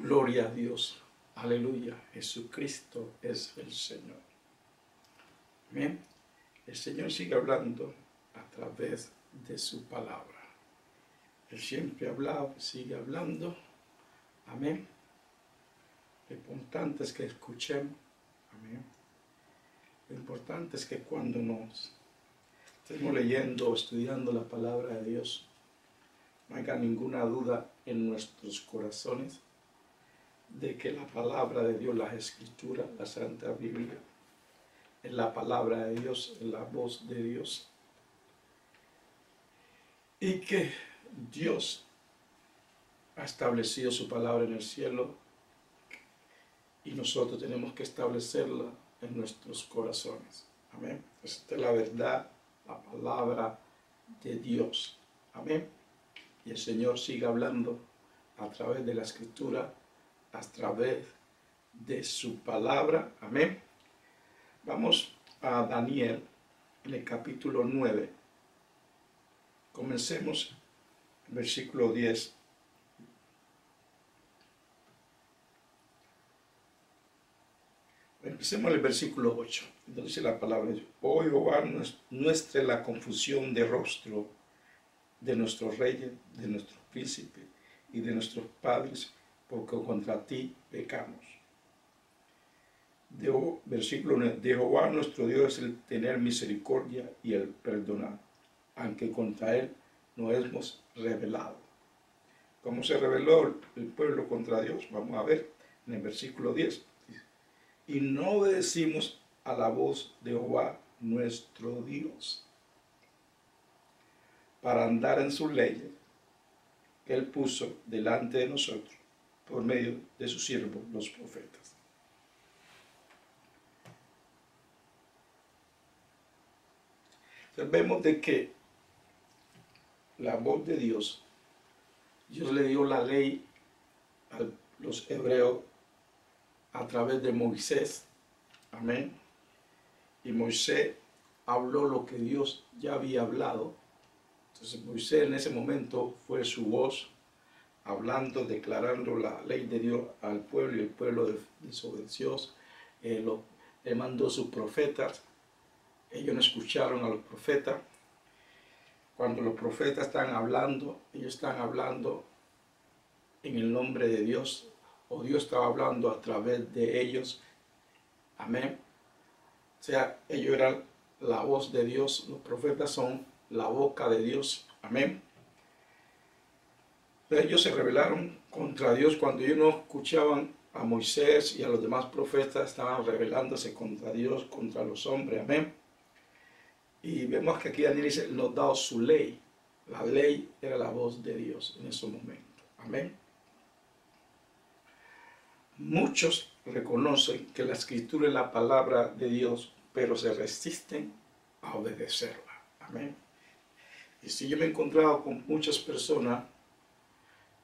Gloria a Dios. Aleluya. Jesucristo es el Señor. Amén. El Señor sigue hablando a través de su palabra. Él siempre ha hablado, sigue hablando. Amén. Lo importante es que escuchemos. Amén. Lo importante es que cuando nos estemos leyendo o estudiando la palabra de Dios, no haya ninguna duda en nuestros corazones de que la palabra de Dios, las Escrituras, la Santa Biblia, es la palabra de Dios, es la voz de Dios. Y que Dios ha establecido su palabra en el cielo y nosotros tenemos que establecerla en nuestros corazones. Amén. Esta es la verdad, la palabra de Dios. Amén. Y el Señor sigue hablando a través de la Escritura, a través de su palabra. Amén. Vamos a Daniel en el capítulo 9. Comencemos en el versículo 10. Empecemos en el versículo 8. Entonces dice la palabra de Dios: Oh Jehová, nuestra es la confusión de rostro de nuestros reyes, de nuestros príncipes y de nuestros padres, porque contra ti pecamos. Versículo 9. De Jehová nuestro Dios es el tener misericordia y el perdonar, aunque contra él nos hemos rebelado. ¿Cómo se rebeló el pueblo contra Dios? Vamos a ver en el versículo 10. Y no obedecimos a la voz de Jehová nuestro Dios para andar en sus leyes que él puso delante de nosotros por medio de sus siervos los profetas. Entonces vemos de que la voz de Dios, Dios le dio la ley a los hebreos a través de Moisés. Amén. Y Moisés habló lo que Dios ya había hablado. Entonces Moisés en ese momento fue su voz, hablando, declarando la ley de Dios al pueblo, y el pueblo desobedeció. Él mandó sus profetas. Ellos no escucharon a los profetas. Cuando los profetas están hablando, ellos están hablando en el nombre de Dios, o Dios estaba hablando a través de ellos. Amén. O sea, ellos eran la voz de Dios, los profetas son la boca de Dios. Amén. Pero ellos se rebelaron contra Dios cuando ellos no escuchaban a Moisés y a los demás profetas, estaban rebelándose contra Dios, contra los hombres. Amén. Y vemos que aquí Daniel dice: nos da su ley. La ley era la voz de Dios en ese momento. Amén. Muchos reconocen que la Escritura es la palabra de Dios, pero se resisten a obedecerla. Amén. Y si yo me he encontrado con muchas personas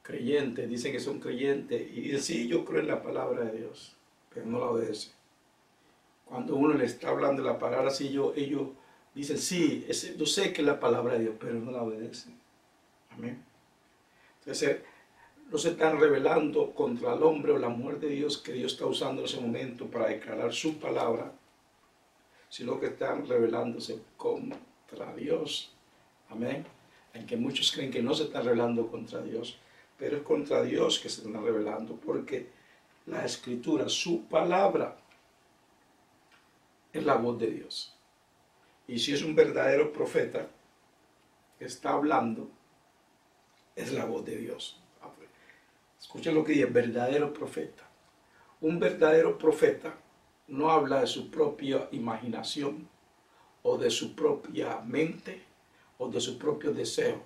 creyentes, dicen que son creyentes, y dicen: sí, yo creo en la palabra de Dios, pero no la obedecen. Cuando uno le está hablando de la palabra, sí, ellos dicen: sí, yo sé que es la palabra de Dios, pero no la obedecen. Amén. Entonces, no se están rebelando contra el hombre o la mujer de Dios que Dios está usando en ese momento para declarar su palabra, sino que están rebelándose contra Dios. Amén. En que muchos creen que no se están rebelando contra Dios, pero es contra Dios que se están rebelando, porque la Escritura, su palabra, es la voz de Dios. Y si es un verdadero profeta que está hablando, es la voz de Dios. Escuchen lo que dice: verdadero profeta. Un verdadero profeta no habla de su propia imaginación o de su propia mente o de su propio deseo.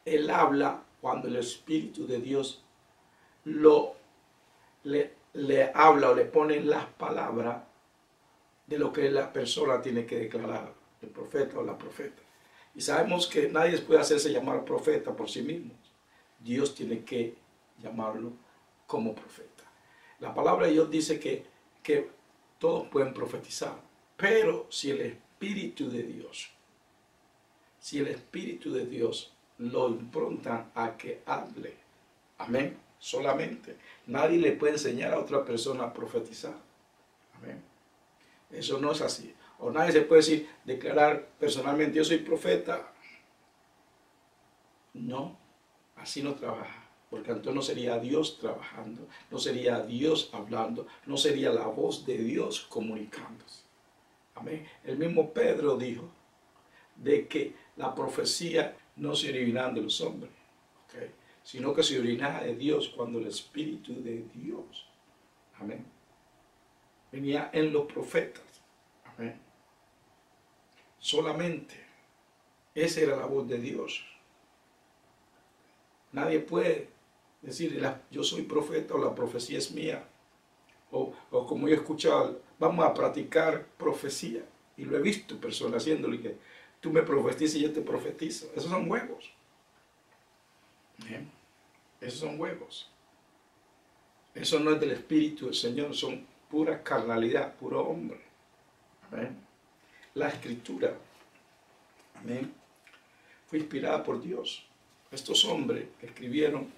Él habla cuando el Espíritu de Dios le habla o le pone las palabras de lo que la persona tiene que declarar, el profeta o la profeta. Y sabemos que nadie puede hacerse llamar profeta por sí mismo. Dios tiene que llamarlo como profeta. La palabra de Dios dice que todos pueden profetizar, pero si el Espíritu de Dios lo impronta a que hable, amén, solamente. Nadie le puede enseñar a otra persona a profetizar. Amén. Eso no es así. O nadie se puede decir, declarar personalmente, yo soy profeta. No, así no trabaja. Porque entonces no sería Dios trabajando, no sería Dios hablando, no sería la voz de Dios comunicándose. Amén. El mismo Pedro dijo de que la profecía no se originaba de los hombres, ¿okay?, sino que se originaba de Dios cuando el Espíritu de Dios, amén, venía en los profetas. Amén. Solamente esa era la voz de Dios. Nadie puede decir, yo soy profeta o la profecía es mía. O como yo he escuchado, vamos a practicar profecía. Y lo he visto personas haciéndolo, y que tú me profetizas y yo te profetizo. Esos son huevos. ¿Bien? Esos son huevos. Eso no es del Espíritu del Señor, son pura carnalidad, puro hombre. Amén. La Escritura, amén, fue inspirada por Dios. Estos hombres que escribieron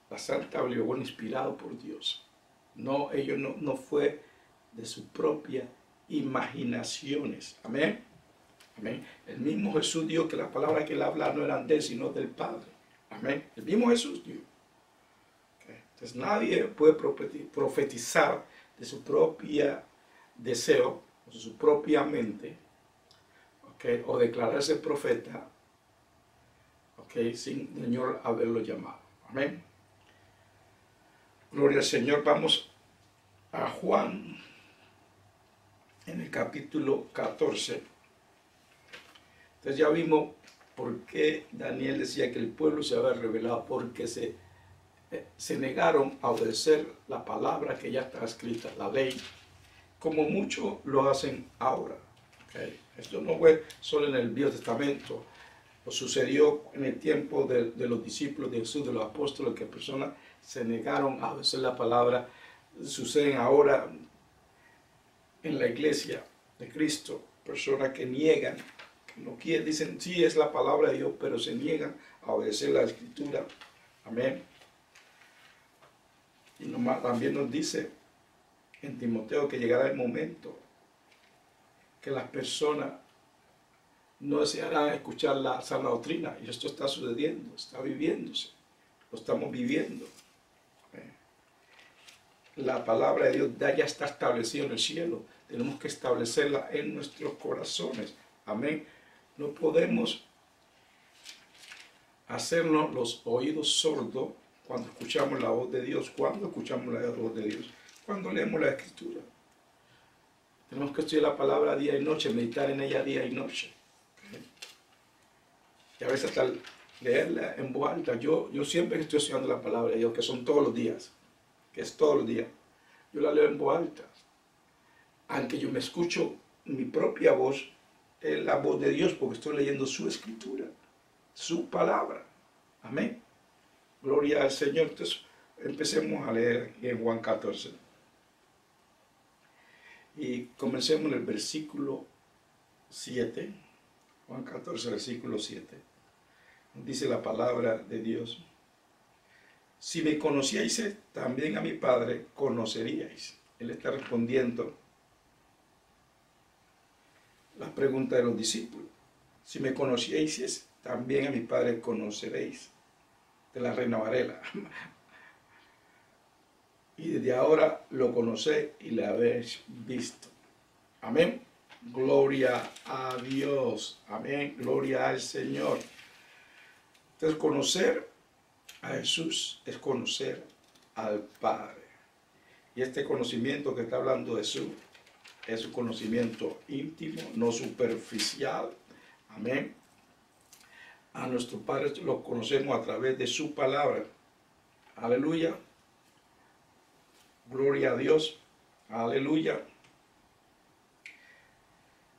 la Santa Biblia fueron inspirados por Dios. No, ellos no fue de sus propias imaginaciones. Amén. Amén. El mismo Jesús dijo que las palabras que él habla no eran de él, sino del Padre. Amén. El mismo Jesús dijo. Okay. Entonces nadie puede profetizar de su propia deseo, o de su propia mente, okay, o declararse profeta, okay, sin el Señor haberlo llamado. Amén. Gloria al Señor. Vamos a Juan, en el capítulo 14. Entonces ya vimos por qué Daniel decía que el pueblo se había revelado, porque se negaron a obedecer la palabra que ya está escrita, la ley, como muchos lo hacen ahora. ¿Okay? Esto no fue solo en el Viejo Testamento, lo sucedió en el tiempo de los discípulos de Jesús, de los apóstoles, que personas se negaron a obedecer la palabra. Suceden ahora en la iglesia de Cristo, personas que niegan, que no quieren, dicen sí es la palabra de Dios, pero se niegan a obedecer la Escritura. Amén. Y también nos dice en Timoteo que llegará el momento que las personas no desearán escuchar la sana doctrina, y esto está sucediendo, está viviéndose, lo estamos viviendo. Amén. La palabra de Dios ya está establecida en el cielo, tenemos que establecerla en nuestros corazones. Amén. No podemos hacernos los oídos sordos cuando escuchamos la voz de Dios. ¿Cuándo escuchamos la voz de Dios? Cuando leemos la Escritura. Tenemos que estudiar la palabra día y noche, meditar en ella día y noche. ¿Okay? Y a veces hasta leerla en voz alta. Yo siempre que estoy estudiando la palabra de Dios, que son todos los días, que es todos los días, yo la leo en voz alta. Aunque yo me escucho mi propia voz, es la voz de Dios, porque estoy leyendo su Escritura, su palabra. Amén. Gloria al Señor. Entonces, empecemos a leer en Juan 14. Y comencemos en el versículo 7. Juan 14, versículo 7. Dice la palabra de Dios: si me conocíais, también a mi Padre conoceríais. Él está respondiendo la pregunta de los discípulos. Si me conocíais, también a mi Padre conoceréis. De la Reina Varela. Y desde ahora lo conocéis y le habéis visto. Amén. Gloria a Dios. Amén. Gloria al Señor. Entonces, conocer a Jesús es conocer al Padre. Y este conocimiento que está hablando Jesús es un conocimiento íntimo, no superficial. Amén. A nuestro Padre lo conocemos a través de su palabra. Aleluya. Gloria a Dios. Aleluya.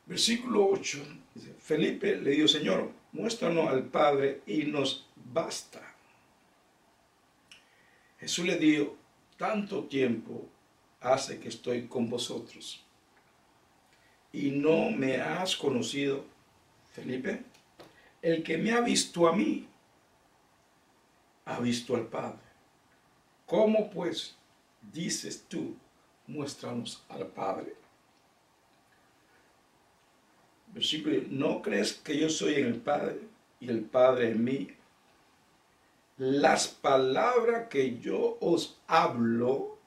Versículo 8. Dice, Felipe le dijo: Señor, muéstranos al Padre y nos basta. Jesús le dijo: tanto tiempo hace que estoy con vosotros y no me has conocido, Felipe. El que me ha visto a mí, ha visto al Padre. ¿Cómo pues dices tú, muéstranos al Padre? Versículo, ¿no crees que yo soy en el Padre y el Padre en mí? Las palabras que yo os hablo,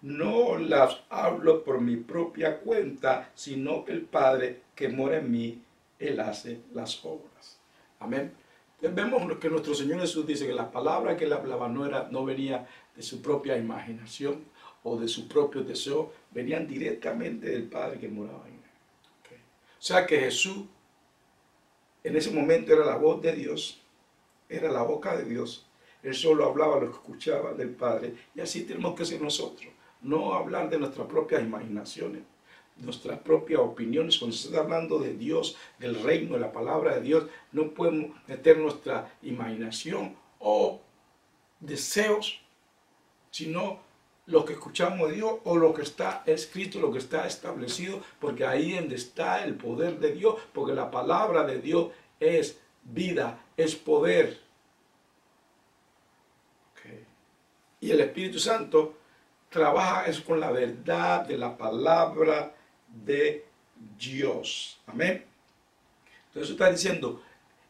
no las hablo por mi propia cuenta, sino que el Padre que mora en mí, Él hace las obras. Amén. Entonces vemos que nuestro Señor Jesús dice que las palabras que Él hablaba no venía de su propia imaginación o de su propio deseo, venían directamente del Padre que moraba en Él. Okay. O sea que Jesús en ese momento era la voz de Dios, era la boca de Dios. Él solo hablaba lo que escuchaba del Padre. Y así tenemos que ser nosotros. No hablar de nuestras propias imaginaciones, nuestras propias opiniones. Cuando se está hablando de Dios, del reino, de la palabra de Dios, no podemos meter nuestra imaginación o deseos, sino lo que escuchamos de Dios o lo que está escrito, lo que está establecido, porque ahí es donde está el poder de Dios, porque la palabra de Dios es vida, es poder. Okay. Y el Espíritu Santo trabaja es con la verdad de la palabra de Dios. Amén. Entonces está diciendo,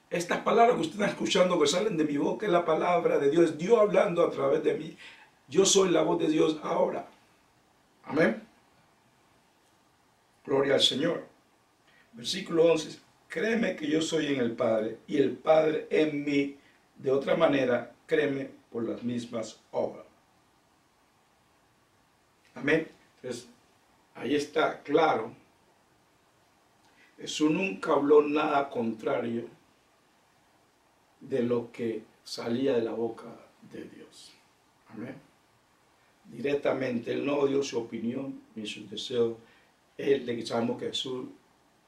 estas palabras que ustedes están escuchando que salen de mi boca es la palabra de Dios, Dios hablando a través de mí. Yo soy la voz de Dios ahora. Amén. Gloria al Señor. Versículo 11. Créeme que yo soy en el Padre y el Padre en mí. De otra manera, créeme por las mismas obras. Amén. Entonces, ahí está claro. Jesús nunca habló nada contrario de lo que salía de la boca de Dios. Amén. Directamente, Él no dio su opinión ni sus deseos. Sabemos que Jesús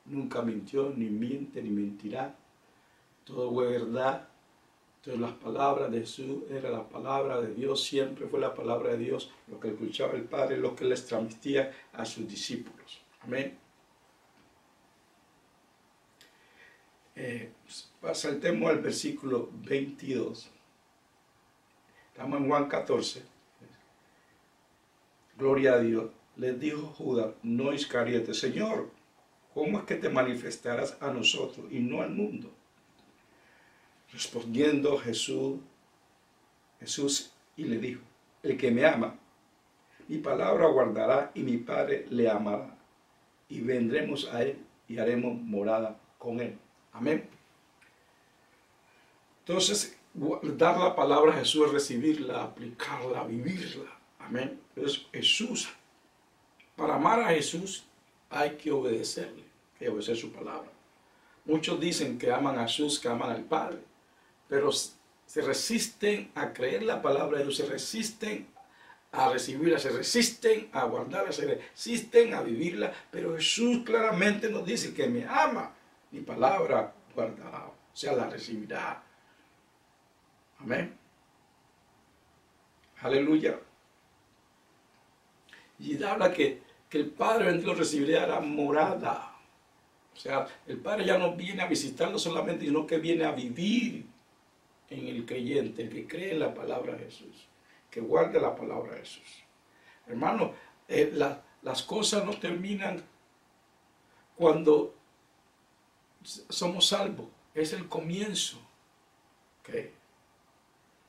nunca mintió, ni miente, ni mentirá. Todo fue verdad. Entonces las palabras de Jesús era la palabra de Dios, siempre fue la palabra de Dios, lo que escuchaba el Padre, lo que les transmitía a sus discípulos. Amén. Saltemos al versículo 22. Estamos en Juan 14. Gloria a Dios. Les dijo Judas, no Iscariote, Señor, ¿cómo es que te manifestarás a nosotros y no al mundo? Respondiendo Jesús y le dijo, el que me ama, mi palabra guardará y mi Padre le amará. Y vendremos a él y haremos morada con él. Amén. Entonces, dar la palabra a Jesús es recibirla, aplicarla, vivirla. Amén. Entonces, Jesús, para amar a Jesús hay que obedecerle, hay que obedecer su palabra. Muchos dicen que aman a Jesús, que aman al Padre, pero se resisten a creer la palabra de Dios, se resisten a recibirla, se resisten a guardarla, se resisten a vivirla, pero Jesús claramente nos dice que me ama, mi palabra guardará, o sea, la recibirá. Amén. Aleluya. Y habla que el Padre bendito recibirá la morada. O sea, el Padre ya no viene a visitarlo solamente, sino que viene a vivir en el creyente, el que cree en la palabra de Jesús, que guarde la palabra de Jesús. Hermano, las cosas no terminan cuando somos salvos. Es el comienzo, ¿okay?,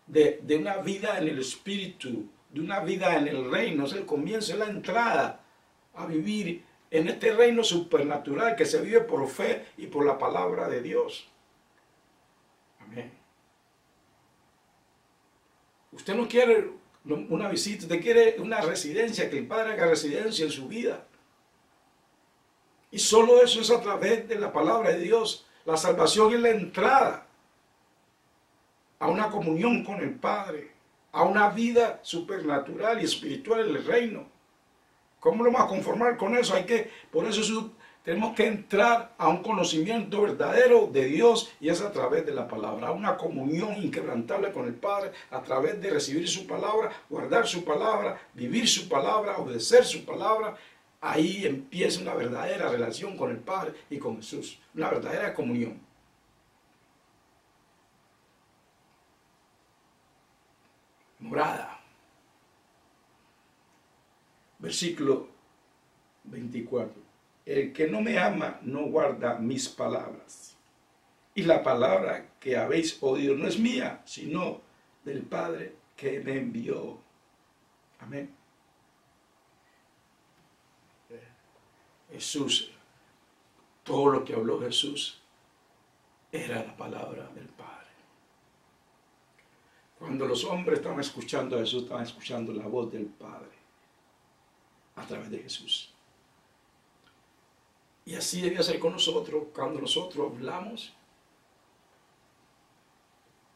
de una vida en el Espíritu, de una vida en el reino. Es el comienzo, es la entrada a vivir en este reino supernatural que se vive por fe y por la palabra de Dios. Amén. Usted no quiere una visita, usted quiere una residencia, que el Padre haga residencia en su vida. Y solo eso es a través de la palabra de Dios. La salvación es la entrada a una comunión con el Padre, a una vida supernatural y espiritual en el reino. ¿Cómo lo vamos a conformar con eso? Por eso tenemos que entrar a un conocimiento verdadero de Dios, y es a través de la palabra, a una comunión inquebrantable con el Padre, a través de recibir su palabra, guardar su palabra, vivir su palabra, obedecer su palabra. Ahí empieza una verdadera relación con el Padre y con Jesús, una verdadera comunión. Morada. Versículo 24. El que no me ama no guarda mis palabras. Y la palabra que habéis oído no es mía, sino del Padre que me envió. Amén. Jesús, todo lo que habló Jesús era la palabra del Padre. Cuando los hombres estaban escuchando a Jesús, estaban escuchando la voz del Padre a través de Jesús. Y así debía ser con nosotros. Cuando nosotros hablamos,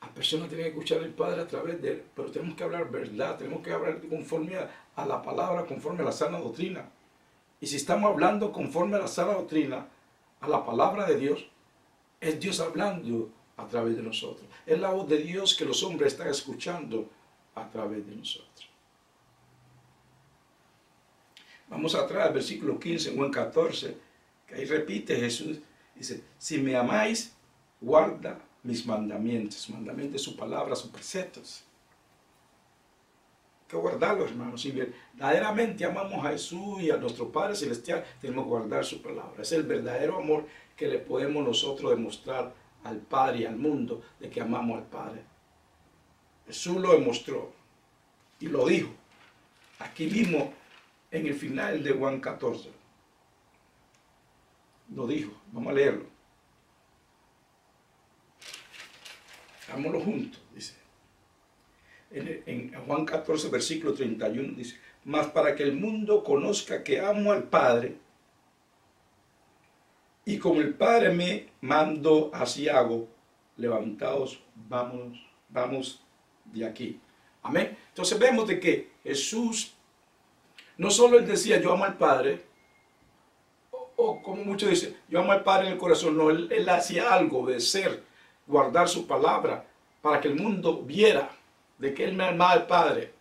las personas tienen que escuchar al Padre a través de él, pero tenemos que hablar verdad, tenemos que hablar conforme a la palabra, conforme a la sana doctrina. Y si estamos hablando conforme a la sana doctrina, a la palabra de Dios, es Dios hablando a través de nosotros. Es la voz de Dios que los hombres están escuchando a través de nosotros. Vamos atrás al versículo 15 o en 14, que ahí repite Jesús, dice, si me amáis, guarda mis mandamientos. Mandamientos, su palabra, sus preceptos. Hay que guardarlos, hermanos. Si verdaderamente amamos a Jesús y a nuestro Padre Celestial, tenemos que guardar su palabra. Es el verdadero amor que le podemos nosotros demostrar al Padre y al mundo, de que amamos al Padre. Jesús lo demostró y lo dijo. Aquí mismo, en el final de Juan 14. Lo dijo. Vamos a leerlo. Hagámoslo juntos, dice. En Juan 14, versículo 31, dice, mas para que el mundo conozca que amo al Padre, y como el Padre me mandó, así hago, levantaos, vamos de aquí. Amén. Entonces vemos de que Jesús, no solo él decía, yo amo al Padre, o como muchos dicen, yo amo al Padre en el corazón, no, él hacía algo, obedecer, guardar su palabra, para que el mundo viera de que él me amaba al Padre.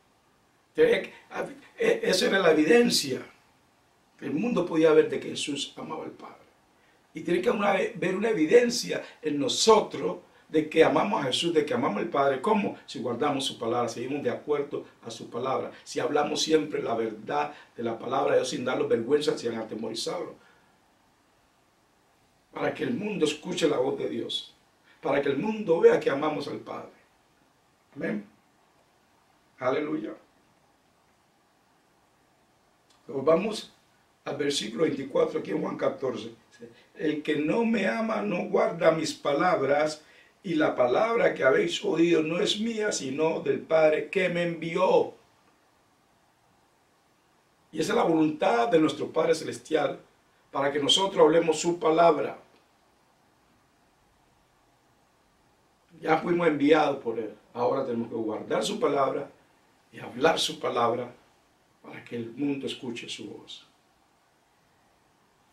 Esa era la evidencia. El mundo podía ver de que Jesús amaba al Padre. Y tiene que ver una evidencia en nosotros de que amamos a Jesús, de que amamos al Padre. ¿Cómo? Si guardamos su palabra, seguimos de acuerdo a su palabra. Si hablamos siempre la verdad de la palabra de Dios sin darlos vergüenza, sin atemorizarlos. Para que el mundo escuche la voz de Dios. Para que el mundo vea que amamos al Padre. Amén. Aleluya. Luego vamos al versículo 24 aquí en Juan 14. El que no me ama no guarda mis palabras, y la palabra que habéis oído no es mía, sino del Padre que me envió. Y esa es la voluntad de nuestro Padre Celestial, para que nosotros hablemos su palabra. Ya fuimos enviados por Él. Ahora tenemos que guardar su palabra y hablar su palabra para que el mundo escuche su voz.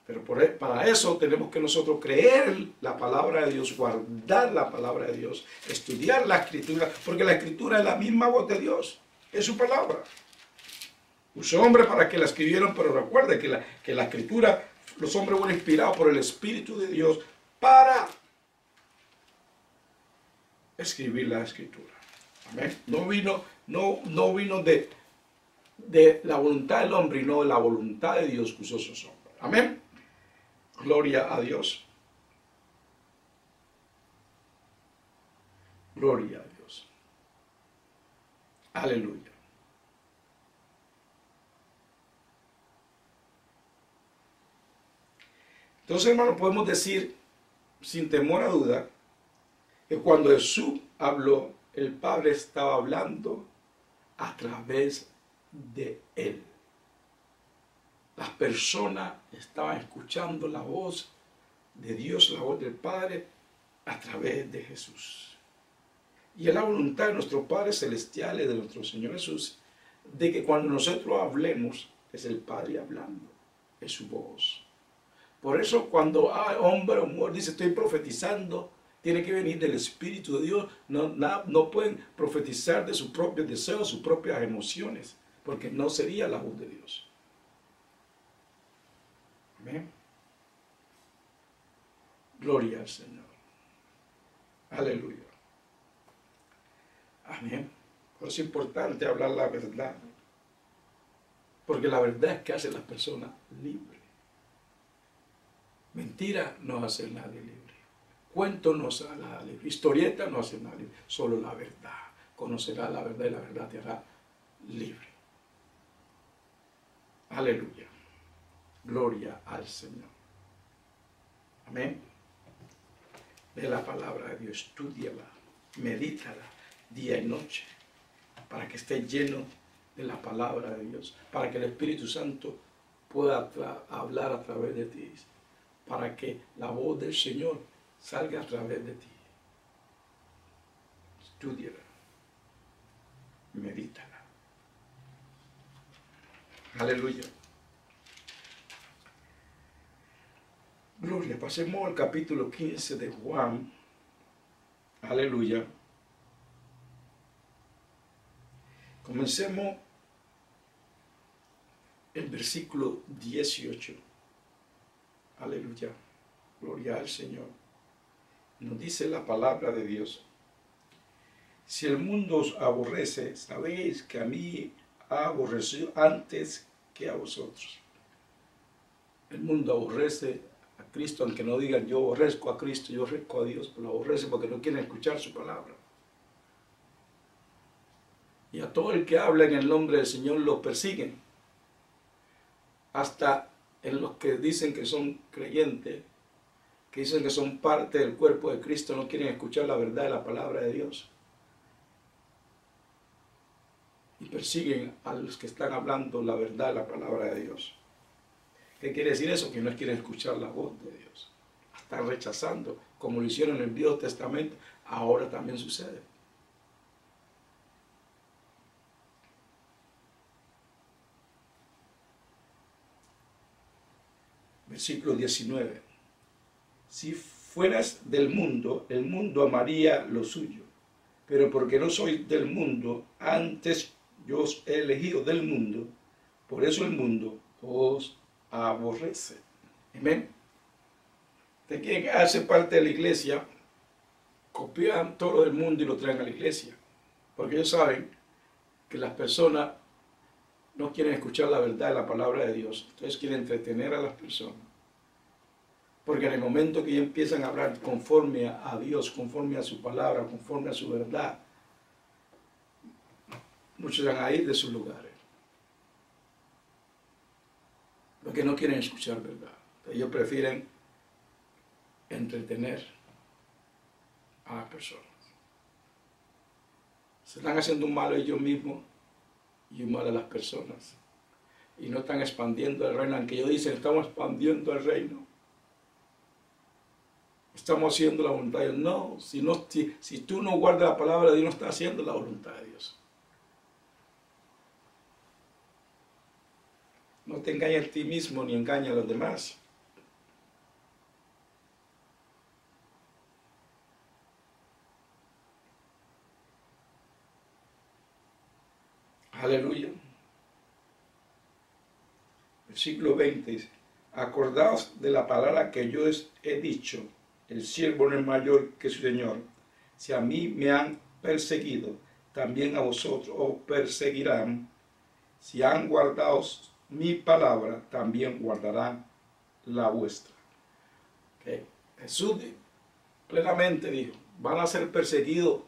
Pero para eso tenemos que nosotros creer la palabra de Dios, guardar la palabra de Dios, estudiar la Escritura, porque la Escritura es la misma voz de Dios, es su palabra. Usó hombres para que la escribieran, pero recuerde que la Escritura, los hombres fueron inspirados por el Espíritu de Dios para escribir la Escritura. Amén. No vino de la voluntad del hombre, y no de la voluntad de Dios que usó esos hombres. Amén. Gloria a Dios. Gloria a Dios. Aleluya. Entonces, hermanos, podemos decir, sin temor a duda, que cuando Jesús habló, el Padre estaba hablando a través de Él. Las personas estaban escuchando la voz de Dios, la voz del Padre, a través de Jesús. Y es la voluntad de nuestro Padre Celestial y de nuestro Señor Jesús, de que cuando nosotros hablemos, es el Padre hablando, es su voz. Por eso cuando hombre o mujer dice estoy profetizando, tiene que venir del Espíritu de Dios. No pueden profetizar de sus propios deseos, sus propias emociones, porque no sería la voz de Dios. Amén. Gloria al Señor. Aleluya. Amén. Por eso es importante hablar la verdad. Porque la verdad es que hace a las personas libres. Mentira no hace a nadie libre. Cuento no hace a nadie libre. Historieta no hace a nadie libre. Solo la verdad. Conocerás la verdad y la verdad te hará libre. Aleluya. Gloria al Señor. Amén. Lee la palabra de Dios, estúdiala, medítala día y noche, para que estés lleno de la palabra de Dios, para que el Espíritu Santo pueda hablar a través de ti, para que la voz del Señor salga a través de ti. Estúdiala, medítala. Aleluya. Gloria, pasemos al capítulo 15 de Juan. Aleluya. Comencemos el versículo 18. Aleluya. Gloria al Señor. Nos dice la palabra de Dios. Si el mundo os aborrece, sabéis que a mí ha aborrecido antes que a vosotros. El mundo aborrece a Cristo, aunque no digan yo aborrezco a Cristo, yo aborrezco a Dios, pero lo aborrece porque no quieren escuchar su palabra. Y a todo el que habla en el nombre del Señor lo persiguen. Hasta en los que dicen que son creyentes, que dicen que son parte del cuerpo de Cristo, no quieren escuchar la verdad de la palabra de Dios. Y persiguen a los que están hablando la verdad de la palabra de Dios. ¿Qué quiere decir eso? Que no quieren escuchar la voz de Dios. Están rechazando, como lo hicieron en el Viejo Testamento, ahora también sucede. Versículo 19. Si fueras del mundo, el mundo amaría lo suyo. Pero porque no sois del mundo, antes yo os he elegido del mundo, por eso el mundo os aborrece. Amén. De quien hace parte de la iglesia, copian todo lo del mundo y lo traen a la iglesia. Porque ellos saben que las personas no quieren escuchar la verdad de la palabra de Dios. Entonces quieren entretener a las personas. Porque en el momento que ellos empiezan a hablar conforme a Dios, conforme a su palabra, conforme a su verdad, muchos van a ir de sus lugares. Porque no quieren escuchar verdad. Ellos prefieren entretener a las personas. Se están haciendo un mal a ellos mismos y un mal a las personas. Y no están expandiendo el reino, aunque ellos dicen estamos expandiendo el reino. Estamos haciendo la voluntad de Dios. No, si tú no guardas la palabra de Dios, no estás haciendo la voluntad de Dios. No te engañes a ti mismo ni engañes a los demás. Aleluya. Versículo 20 dice, acordaos de la palabra que yo he dicho, el siervo no es mayor que su Señor. Si a mí me han perseguido, también a vosotros os perseguirán. Si han guardado mi palabra, también guardarán la vuestra. Okay. Jesús plenamente dijo, van a ser perseguidos.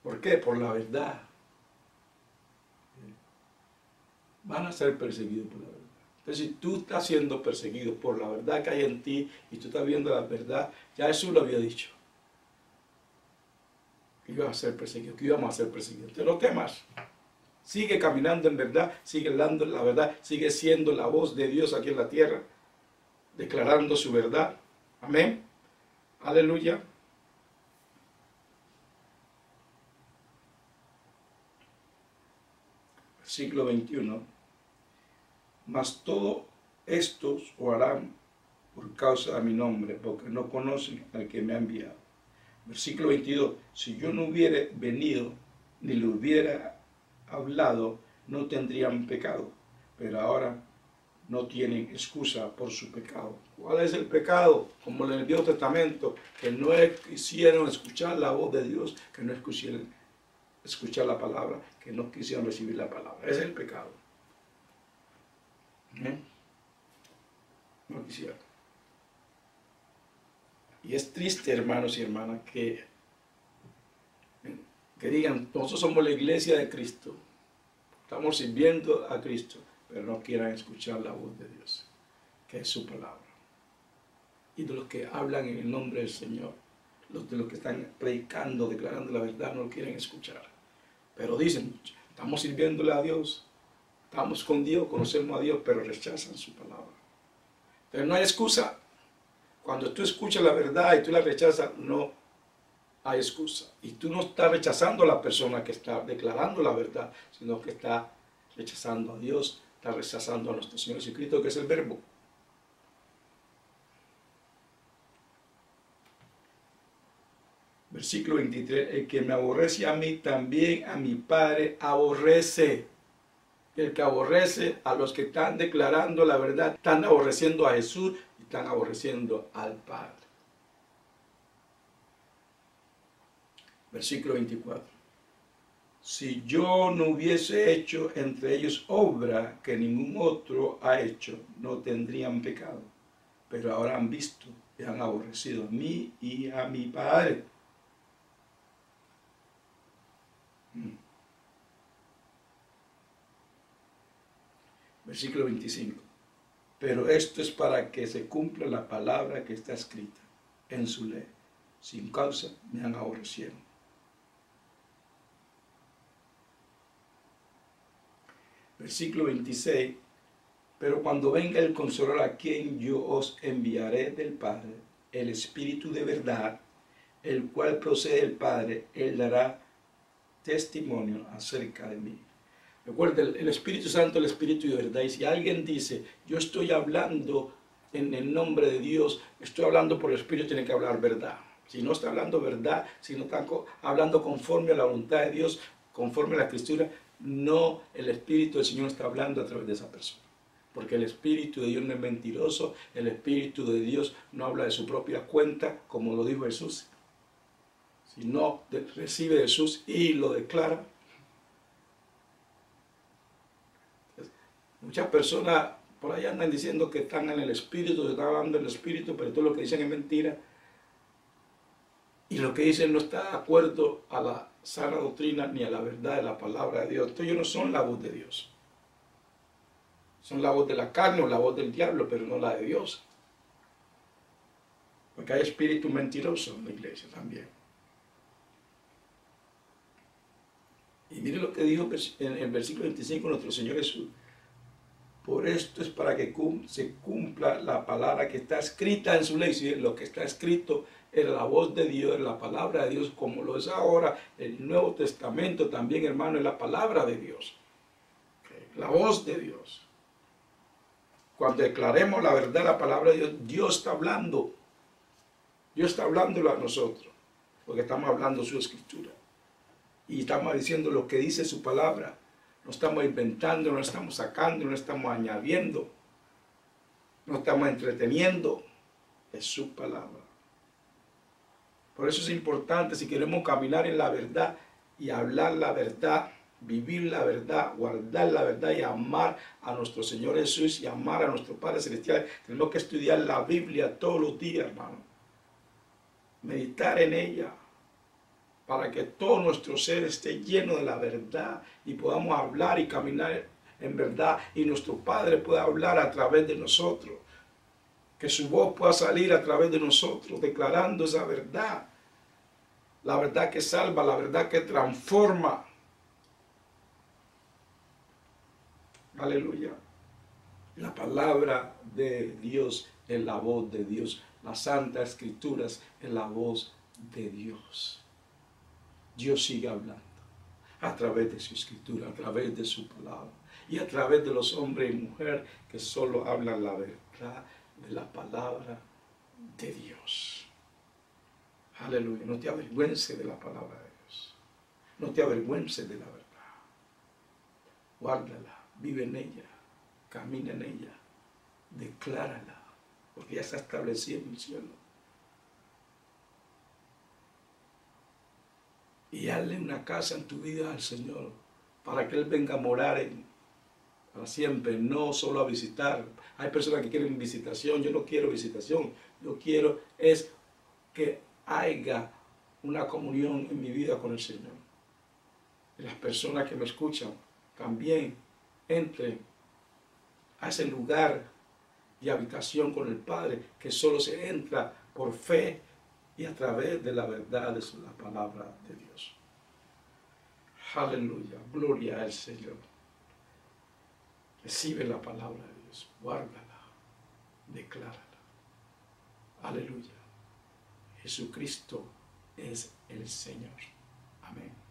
¿Por qué? Por la verdad. Van a ser perseguidos por la verdad. Entonces, si tú estás siendo perseguido por la verdad que hay en ti y tú estás viendo la verdad, ya Jesús lo había dicho. Que ibas a ser perseguido, que íbamos a ser perseguidos. Entonces, no temas. Sigue caminando en verdad, sigue hablando la verdad, sigue siendo la voz de Dios aquí en la tierra, declarando su verdad. Amén. Aleluya. Versículo 21. Mas todo estos os harán por causa de mi nombre, porque no conocen al que me ha enviado. Versículo 22. Si yo no hubiera venido, ni le hubiera hablado, no tendrían pecado, pero ahora no tienen excusa por su pecado. ¿Cuál es el pecado? Como en el Viejo Testamento, que no quisieron escuchar la voz de Dios, que no escucharon escuchar la palabra, que no quisieron recibir la palabra. Ese es el pecado. No quisieron. Y es triste, hermanos y hermanas, que digan, nosotros somos la iglesia de Cristo, estamos sirviendo a Cristo, pero no quieran escuchar la voz de Dios, que es su palabra. Y de los que hablan en el nombre del Señor, de los que están predicando, declarando la verdad, no lo quieren escuchar. Pero dicen, estamos sirviéndole a Dios, estamos con Dios, conocemos a Dios, pero rechazan su palabra. Entonces no hay excusa. Cuando tú escuchas la verdad y tú la rechazas, no hay excusa. Y tú no estás rechazando a la persona que está declarando la verdad, sino que está rechazando a Dios, está rechazando a nuestro Señor Jesucristo, que es el Verbo. Versículo 23, el que me aborrece a mí, también a mi Padre aborrece. El que aborrece a los que están declarando la verdad, están aborreciendo a Jesús y están aborreciendo al Padre. Versículo 24. Si yo no hubiese hecho entre ellos obra que ningún otro ha hecho, no tendrían pecado. Pero ahora han visto y han aborrecido a mí y a mi Padre. Versículo 25. Pero esto es para que se cumpla la palabra que está escrita en su ley. Sin causa me han aborrecido. Versículo 26. Pero cuando venga el Consolador, a quien yo os enviaré del Padre, el Espíritu de verdad, el cual procede del Padre, él dará testimonio acerca de mí. Recuerda, el Espíritu Santo, el Espíritu de verdad. Y si alguien dice, yo estoy hablando en el nombre de Dios, estoy hablando por el Espíritu, tiene que hablar verdad. Si no está hablando verdad, si no está hablando conforme a la voluntad de Dios, conforme a la Escritura, no, el Espíritu del Señor está hablando a través de esa persona. Porque el Espíritu de Dios no es mentiroso, el Espíritu de Dios no habla de su propia cuenta, como lo dijo Jesús, sino recibe de Jesús y lo declara. Muchas personas por ahí andan diciendo que están en el Espíritu, se están hablando del Espíritu, pero todo lo que dicen es mentira. Y lo que dicen no está de acuerdo a la sana doctrina ni a la verdad de la palabra de Dios. Entonces ellos no son la voz de Dios. Son la voz de la carne o la voz del diablo, pero no la de Dios. Porque hay espíritu mentiroso en la iglesia también. Y mire lo que dijo en el versículo 25 nuestro Señor Jesús. Por esto es para que se cumpla la palabra que está escrita en su ley. Si lo que está escrito es la voz de Dios, es la palabra de Dios, como lo es ahora el Nuevo Testamento también, hermano, es la palabra de Dios. La voz de Dios. Cuando declaremos la verdad, la palabra de Dios, Dios está hablando. Dios está hablándolo a nosotros, porque estamos hablando su escritura. Y estamos diciendo lo que dice su palabra. No estamos inventando, no estamos sacando, no estamos añadiendo, no estamos entreteniendo. Es su palabra. Por eso es importante, si queremos caminar en la verdad y hablar la verdad, vivir la verdad, guardar la verdad y amar a nuestro Señor Jesús y amar a nuestro Padre Celestial, tenemos que estudiar la Biblia todos los días, hermano. Meditar en ella, para que todo nuestro ser esté lleno de la verdad y podamos hablar y caminar en verdad y nuestro Padre pueda hablar a través de nosotros, que su voz pueda salir a través de nosotros declarando esa verdad, la verdad que salva, la verdad que transforma. Aleluya. La palabra de Dios es la voz de Dios, las santas escrituras es la voz de Dios. Dios sigue hablando a través de su escritura, a través de su palabra y a través de los hombres y mujeres que solo hablan la verdad de la palabra de Dios. Aleluya. No te avergüences de la palabra de Dios. No te avergüences de la verdad. Guárdala, vive en ella, camina en ella, declárala, porque ya está establecida en el cielo. y hazle una casa en tu vida al Señor, para que Él venga a morar para siempre, no solo a visitar. Hay personas que quieren visitación, yo no quiero visitación, yo quiero es que haya una comunión en mi vida con el Señor. Y las personas que me escuchan también entren a ese lugar de habitación con el Padre, que solo se entra por fe y a través de la verdad de la palabra de Dios. Aleluya, gloria al Señor. Recibe la palabra de Dios, guárdala, declárala. Aleluya. Jesucristo es el Señor. Amén.